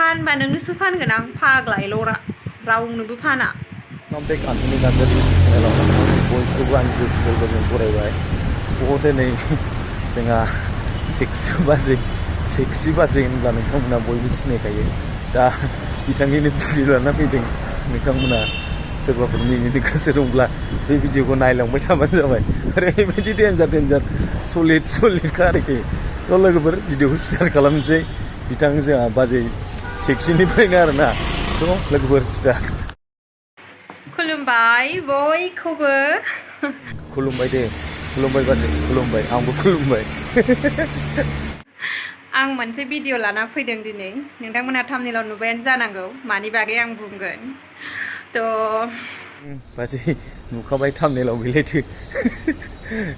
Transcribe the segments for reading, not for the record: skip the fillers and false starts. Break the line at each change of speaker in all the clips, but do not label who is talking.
फानबा नोंनोसो फानगोन आं फाग्लायल'रा रावनोबो फाना
नमस्ते आन्थनि नार्जारि चेनेलाव बयखौबो आं गोसो गोरबोजों बरायबाय दिनै जोंहा 6 बाजै होनब्ला नोंथांमोना बयबो सिनायखायो दा बिथांनिनो भिडिअ लाना फैदों नोंथांमोना सोरबाफोर मिनिनो गोसो दंब्ला बे भिडिअखौ नायलांबाय थाबानो जाबाय ओरैबायदि डेन्जार सलिडखा आरोखि थ' लोगोफोर भिडिअखौ स्टार्ट खालामनोसै बिथां जोंहा बाजै 6निफ्रायनो आरोना थ' लोगोफोर स्टार्ट
खुलुमबाय बयखौबो
खुलुमबाय दे खुलुमबाय बाजै खुलुमबाय आंबो खुलुमबाय
आं मोनसे भिडिअ लाना फैदों दिनै नोंथांमोना थाम्बनेइलाव नुबायानो जानांगौ मानि बागै आं बुंगोन थ'
बाजै नुखाबाय थाम्बनेइलाव बेलायथो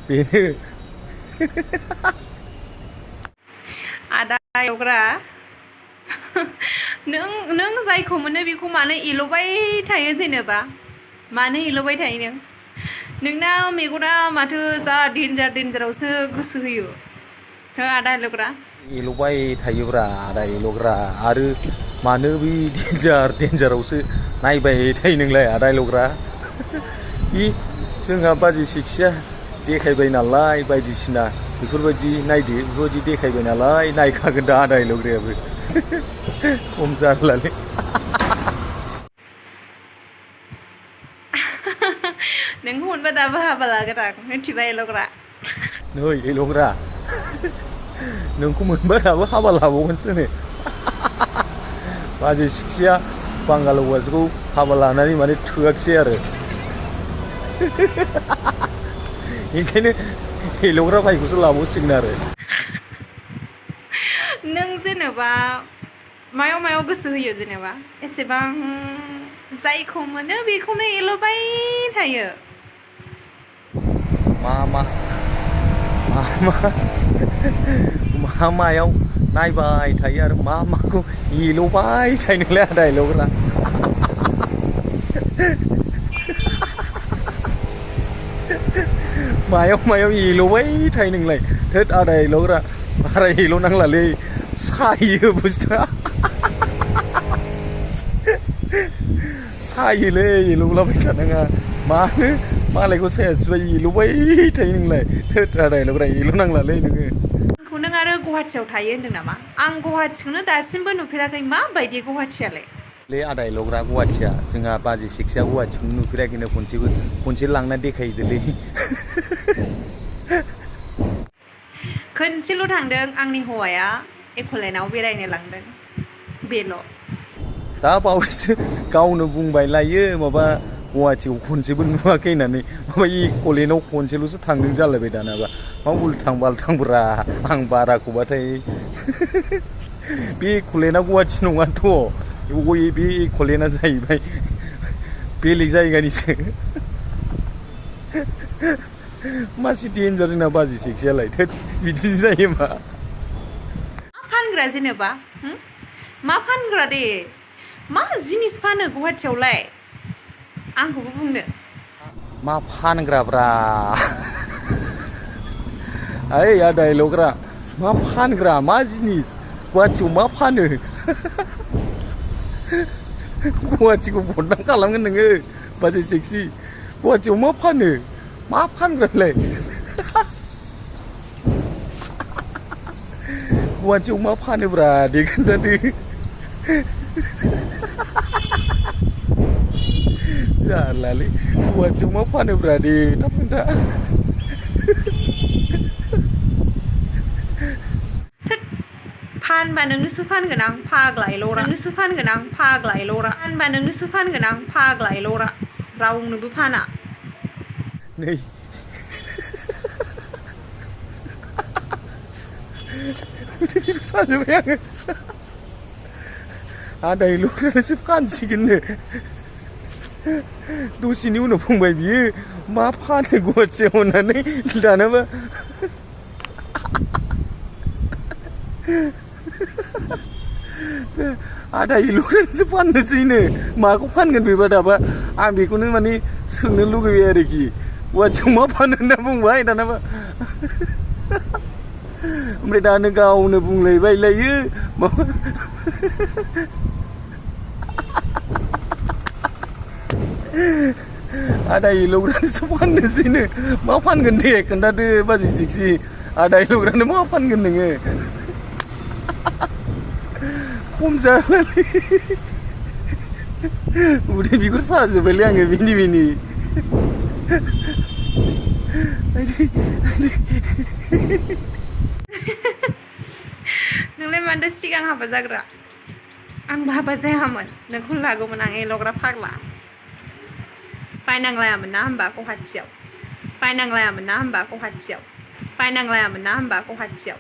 बेनो
आदा एवग्रा नों जायखौ मोनो बेखौ मानो एल'बाय थायो जेनेबा मानो एल'बाय थायो नोंना मेगना माथो जा डेन्जारावसो गोसो होयो हो आदा एल'ग्रा
एल'बाय थायोब्रा आदा एल'ग्रा आरो मानो बे डेन्जारावसो नायबाय थायो नोंलाय आदा एल'ग्रा बे जोंहा बाजै 6आ देखायबाय नालाय बायदिसिना बेफोरबायदि नायदो बेफोरबायदि देखायबाय नालाय नायखागोन दा आदा एल'ग्रायाबो खम जारलालै
नोंखौ मोनबा दाबो हाबा लागोन आं मिथिबाय एल'ग्रा
नै एल'ग्रा नोंखौ मोनबा दाबो हाबा लाबावगोनसो नो बाजै 6आ बांगाल हौवाजोखौ हाबा लानानै माने थोआखिसै आरो ओंखायनो एल'ग्रा भाइखौसो लाबावसिगोन आरो
नों जेनेबा मायाव गोसो होयो जेनेबा एसेबां जायखौ मोनो बेखौनो एल'बाय थायो
मायाव नायबाय थायो आरो माखौ एल'बाय थायो नोंलाय आदा एल'ग्रा मायाव एल'बाय थायो नोंलाय थोद आदा एल'ग्रा बारा एल' नांलालै सायो बुस्थुआ सायोलै एल'लाबाय थानाङा मानो मालायखौ सायासैबाय एल'बाय थायो नोंलाय थोद आदा एल'ग्रा एल' नांलालै नोङो
नों आरो गुवाहाटियाव थायो होनदों नामा आं गुवाहाटिखौनो दासिमबो नुफेराखै माबायदि गुवाहाटियालाय
ले आदा एल'ग्रा गुवाहाटिया जोंहा बाजै 6आ गुवाहाटिखौनो नुफेराखैनो खनसे लांना देखायदोलै
खनसेल' थांदों आंनि हौवाया एक'लेण्डआव बेरायनो लांदों बेल'
दा बावैसो गावनो बुंबाय लायो माबा गुवाहाटियाव खनसेबो नुवाखै होननानै माबा एक'लेण्डआव खनसेल'सो थांदों जालायबाय दानाबा मा उल्थां बाल्थांब्रा आं बाराखौबाथाय बे एक'लेण्डआ गुवाहाटि नङाथ' बे एक'लेण्डआ जाहैबाय बेलेग जायगानिसो मासि डेन्जार जोंना बाजै 6आलाय थोद बिदिनो जायो मा
फानग्रा जेनेबा मा फानग्रा दे मा जिनिस फानो गुवाहाटियावलाय आंखौबो बुंनो
मा फानग्राब्रा ओइ आदा एल'ग्रा मा फानग्रा मा जिनिस गुवाहाटियाव मा फानो गुवाहाटिखौ बदनाम खालामगोन नोङो बाजै 6 गुवाहाटियाव मा फानो मा फानग्रालाय गुवाहाटियाव मा फानोब्रा दे खोन्थादो जारलालै गुवाहाटियाव मा फानोब्रा दे थाब खोन्था
फानबा नोंनोसो फानगोन आं फाग्लायल'रा नोंनोसो फानगोन आं फाग्लायल'रा फानबा नोंनोसो फानगोन आं फाग्लायल'रा रावनोबो फाना
नै साजोब्बाय आङो आदा एल'ग्रानोसो फानसिगोननो दसेनि उनाव बुंबाय बियो मा फानो गुवाहाटियाव होननानै दानाबा आदा एल'ग्रानोसो फाननोसैनो माखौ फानगोन बेबा दाबा आं बेखौनो माने सोंनो लुगैबाय आरोखि गुवाहाटियाव मा फानो होनना बुंबाय दानाबा ओमफ्राय दा नों गावनो बुंलायबायलायो माबा आदा इलौग्रानोसो फाननोसैनो मा फानगोन दे खोन्थादो बाजै सेक्सि आदा इलौग्रानो मा फानगोन नोङो खम जालालै उदै बिगुर साजोब्बायलै आङो बिनि
नोंलाय मानोथो सिगां हाबा जाग्रा आंबो हाबा जायामोन नोंखौ लागौमोन आं एल'ग्रा फाग्ला बायनांलायामोन ना होमबा गुवाहाटियाव बायनांलायामोन ना होमबा गुवाहाटियाव बायनांलायामोन ना होमबा गुवाहाटियाव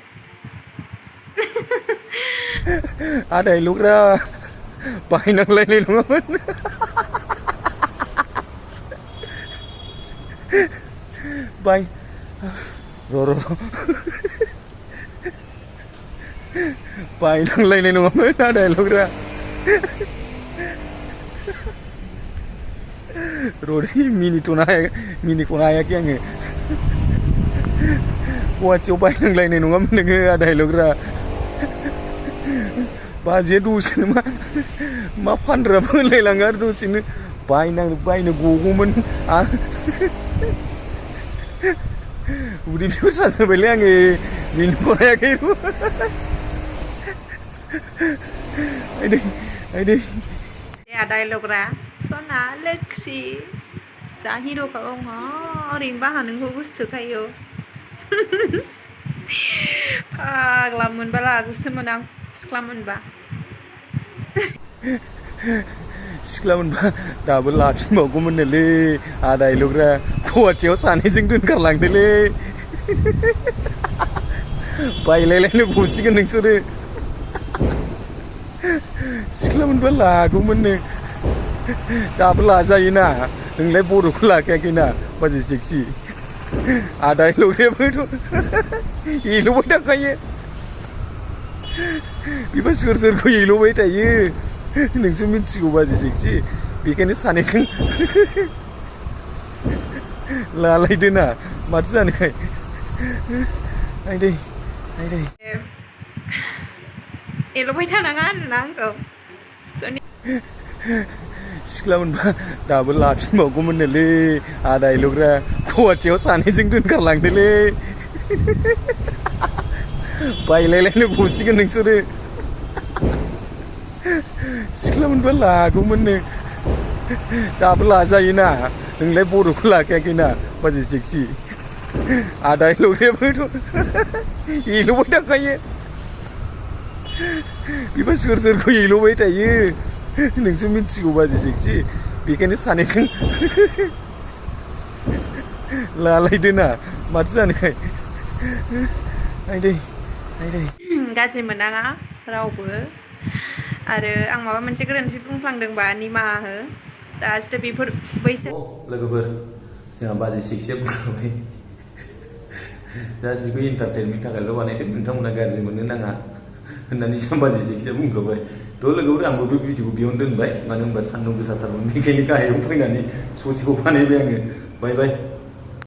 आदा इलौग्रा बायनांलायनाय नङामोन बाय र' बायनांलायनाय नङामोन आदा इलौग्रा र'दै मिनिख'नो हायाखै आङो गुवाहाटियाव बायनांलायनाय नङामोन नोङो आदा इलौग्रा बाजैया दसेनो मा फानग्राबो होनलायलाङो आरो दसेनो बायनो गगौमोन आं उदै बिगुर साजोब्बायलै आङो मिनिख'नो हायाखै आइदै
आदा इल'ग्रा सना लोक्षि जा हिर'खा ओरैनो बाहा नोंखौ गोसोथोखायो फाग्ला मोनबा लागोसोमोन आं सिख्ला मोनबा
दाबो लाफिनबावगौमोननोलै आदा इलौग्रा गुवाहाटियाव सानैजों दोनखारलांदोलै बायलायलायनो गसिगोन नोंसोरो सिख्ला मोनबा लागौमोननो दाबो लाजायोना नोंलाय बर'खौ लाखायाखैना बाजै सेक्सि आदा इलौग्रायाबोथ' एल'बाय थाखायो बिबा सोरखौ एल'बाय थायो नोंसो मिथिगौ बाजै सेक्सि बेखायनो सानैजों लालायदोना माथो जानोखाय आइदै
एल'बाय थानाङा आरोना आंखौ
सिख्ला मोनबा दाबो लाफिनबावगौमोननोलै आदा इलौग्रा गुवाहाटियाव सानैजों दोनखारलांदोलै बायलायलायनो गसिगोन नोंसोरो सिख्ला मोनबा लागौमोननो दाबो लाजायोना नोंलाय बर'खौ लाखायाखैना बाजै सेक्सि आदा इलौग्रायाबोथ' एल'बाय थाखायो बिबा सोरखौ एल'बाय थायो नोंसो मिथिगौ बाजै सेक्सि बेखायनो सानैजों लालायदोना माथो जानोखाय आइदै
गाज्रि मोननाङा रावबो आरो आं माबा मोनसे गोरोन्थि बुंफ्लांदोंबा निमाहा हो जास्ट बेफोर बैसो
लोगोफोर जोंहा बाजै सेक्सिया बुंखाबाय जास्ट बेखौ इन्टारटेनमेन्टनि थाखायल' बानायदों नोंथांमोना गाज्रि मोननो नाङा होननानै बाजै सेक्सिया बुंखाबाय थ' लोगोफोर आंबो बे भिडिअखौ बेयावनो दोनबाय मानो होनबा सान्दुं गोसाथारमोन बेखायनो गाहायाव फैनानै ससेखौ बानायबाय आङो बाय